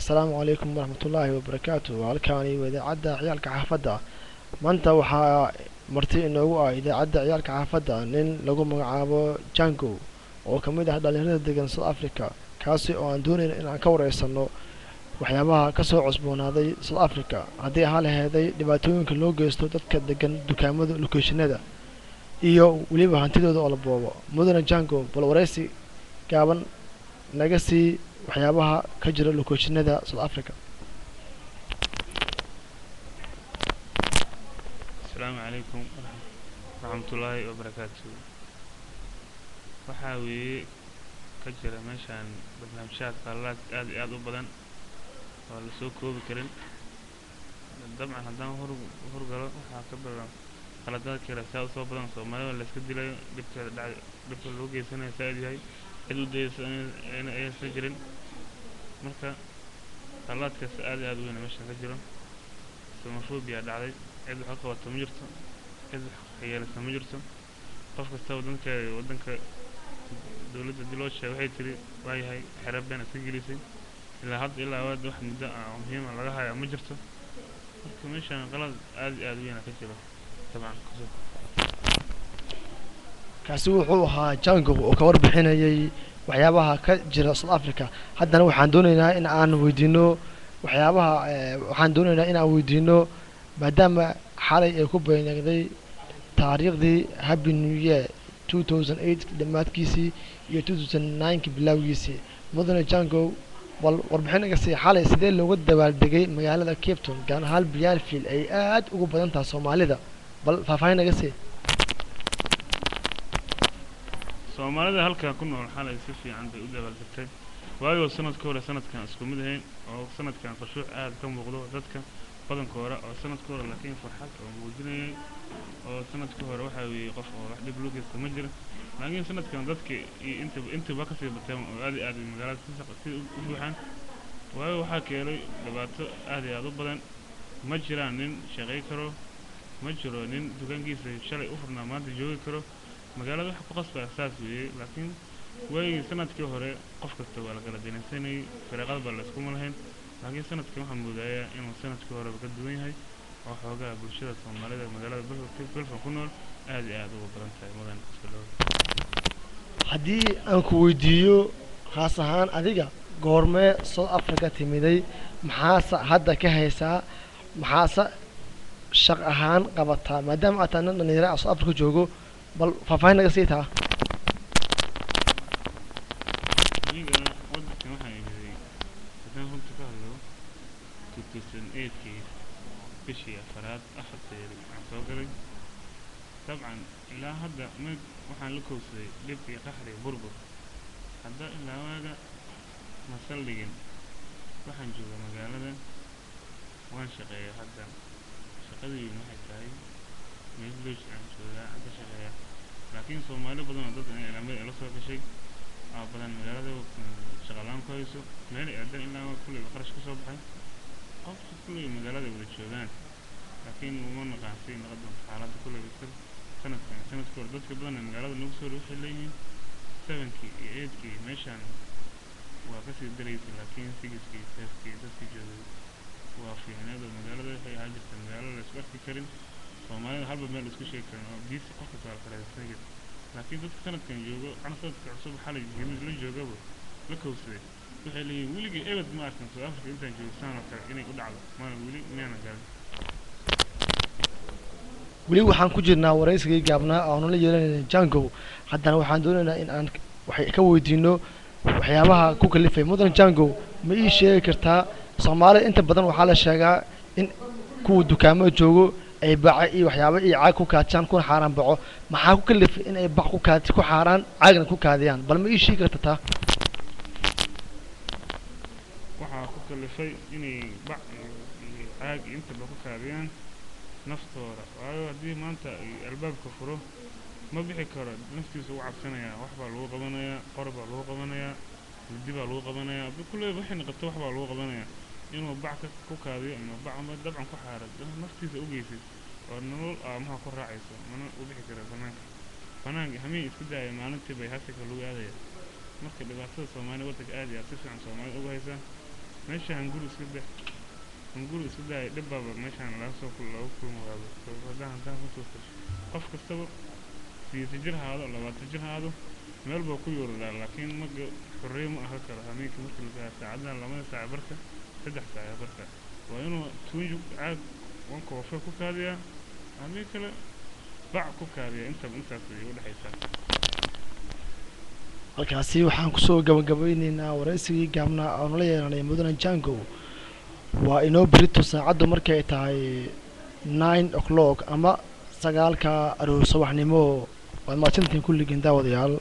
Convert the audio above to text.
السلام عليكم ورحمة الله وبركاته halkaani waa idaacadda ciyaalka xaafadda maanta waxaa marti inoogu ah idaacadda ciyaalka xaafadda nin lagu magacaabo Jango oo ka mid ah dhalinyarada degan South Africa kaasi oo aan doonayno in aan ka wareysano waxyaabaha ka soo cusboonaaday South Africa haddii ahaa laheeday dhibaatooyinka loo geysto dadka degan dukaamada locationada iyo weliba hantidooda oo la boobo mudane Jango bal wareysi gaaban naga sii waxyaabaha ka jira locationada South Africa. السلام عليكم ورحمة الله وبركاته. وحاوي كجرة ماشان برنامجات قالات آد وبدن ولا سوكو بكرن طبعا هدان هرقلو وحاكبر قلادات كلا ساو سو بدن سو مالي ولا اسكدي لا دبت لوجي سنة سايدي هاي إدو دي سنة أي سجرن مركا قالات كاس آد وين ماشان كجرة المفروض بيعد علي عيد حقه وتمجرته عيد هي لسه مجرته قف كستو ودنك دولة دلوش waxay tiri waayahay xirabana sigiliisay ilaa had ilaa wad wax muddo muhiim ah laga hayo ma jirto marka meeshan qalad aad weyn ka jiro tabaan kaasi wuxuu ahaa Jango oo ka warbixinayay waxyaabaha ka jira South Africa haddana waxaan doonaynaa in aan weydiino maadaama xalay ay ku beegnaaday taariikhdii Happy New Year 2008 dhamaadkiisii iyo 2009 bilowgiisii mudane Jango warbixin naga sii xalay sidee looga dabaaldegay magaalada Cape Town gaar ahaan Bloemfontein ay aad ugu badan tahay Soomaalida bal faahfaahin naga sii Soomaalida halka ku nool xalay si fiican bay u dabaaldegtay waayo sanadkan isku mid ahayn oo sanadkan qashuuc aad ka muuqdo dadka badankooda oo sanadkooda laakiin farxad oo muujinayay oo sanadka hore waxa weeye qof oo wax dib loo geysto ma jiro laakiin sanadkan dadka inta ka sii bateen oo aad magaalada si u buuxaan waayo waxa keenay dhibaato aad u badan ma jiraan nin shaqay karo ma jiro nin dukaankiisa shalay u furnaa maanta joogi karo magaalada wax ku qasbay asaas weeye laakiin way sanadkii hore qof kasta waa la kala dinaysanay fariiqad baa la isku malahayn laakiin sanadkan waxaan moodayaa inuu sanadkii hore ka duwan yahay oo xoogaa bulshada Soomaalida magaalada Bloemfontein ku nool aad ugu badan tahay mudan isla haddii aan ku weydiiyo khaas ahaan adiga goormee South Africa timiday maxaa hadda ka haysaa maxaa shaq ahaan qabataa maadaama aad tahay dhalinyaro South Africa joogo bal faahfaahin naga sii taa بشي أفراد أخذ عصاقري طبعا إلا هذا ما وحن لكوسي لبي قحري بربر هذا إلا واجا مسلين وحن جوا مجالنا وان شقية هذا شقدي ما حكاي ميزلوش عن شوية هذا شقية لكن سومالي بدنا ضد لما يلصق شيء بدنا مجالنا شغلان كويسو ما يقدر إلا كل الخرج كسبحه قف كل مجالات ولا شغلان لكن وما نقاسين نقدم حالات كل بيصير سنة كور دوت كبرنا مجالات نوصل وش اللي 7 كي 8 كي مشان وكسر دريس لكن 6 كي 5 كي 6 جو وفي هذا المجالات هي حاجة المجالات الأسبوع كريم وما هرب من الأسبوع شيء كريم بيس قفة على كذا لكن دوت سنة كان جوجو أنا صرت عصب حالي جميل لين جوجو لكوسي وحلي ولقي أبد ما أكن في أفريقيا أنت جو سنة كأني أقول على ما ولي مين قال weli waxaan ku jirnaa wareysigii gaabnaa oo la yeelanay Jango haddana waxaan doonaynaa in aan wax ka weydiino waxyaabaha ku kalifay mudan Jango ma ii sheegi kartaa Soomaalida inta badan waxaa la sheegaa in kuwa dukaamada joogo ay baac iyo waxyaabo ay caag ku kaadsan ku xaraan baco maxaa ku kalifay in ay baac ku xaraan caagna ku kaadiyaan bal ma ii sheegi kartaa كلفي إني بعض عاج أنت بقول كاريان نفطورة وهذا دي ما أنت الباب كفره ما بيحكر نفسي سوى عفسنا يا وحبة الوقا بنا يا قرب الوقا بنا يا الدبا الوقا بنا يا بكل بحنا قد وحبة الوقا بنا يا إنه بعك كوكاري إنه بعض ما دبع كحارة نفسي سوى جيسي ونقول ما هو كراعيسه ما وبيحكر فنان همي إستدعى ما نتبه هسك اللي هذا marka dhibaatada Soomaaliya waddanka aad iyo aad si fiican Soomaaliya uga haysa meeshaan guri iska daa hunguri iska daaya dhib baaba meeshaan laga kulmaado haddaan kusoo tasho qof kastaba 8 jir haado 20 jir haado meel baa ku yoordaa laakiin maga xorriye ma aha karo habeenkii marka la gaaro saacadahan 2 saac barka 3 saac barka waa inuu tuunju caag wanka wafa ku kaadiyaa habeen kale bac ku kaadiyaa intaas ay u dhaxaysaa halkaasi waxaan kusoo gabagabeynaynaa waraysigii gaabnaa oo nala yeelanay mudane jango waa inoo berito saacaddu markay tahay 9 o'clock ama 9 aroor subaxnimo waad mahadsantihiin kulligiin daawadayaal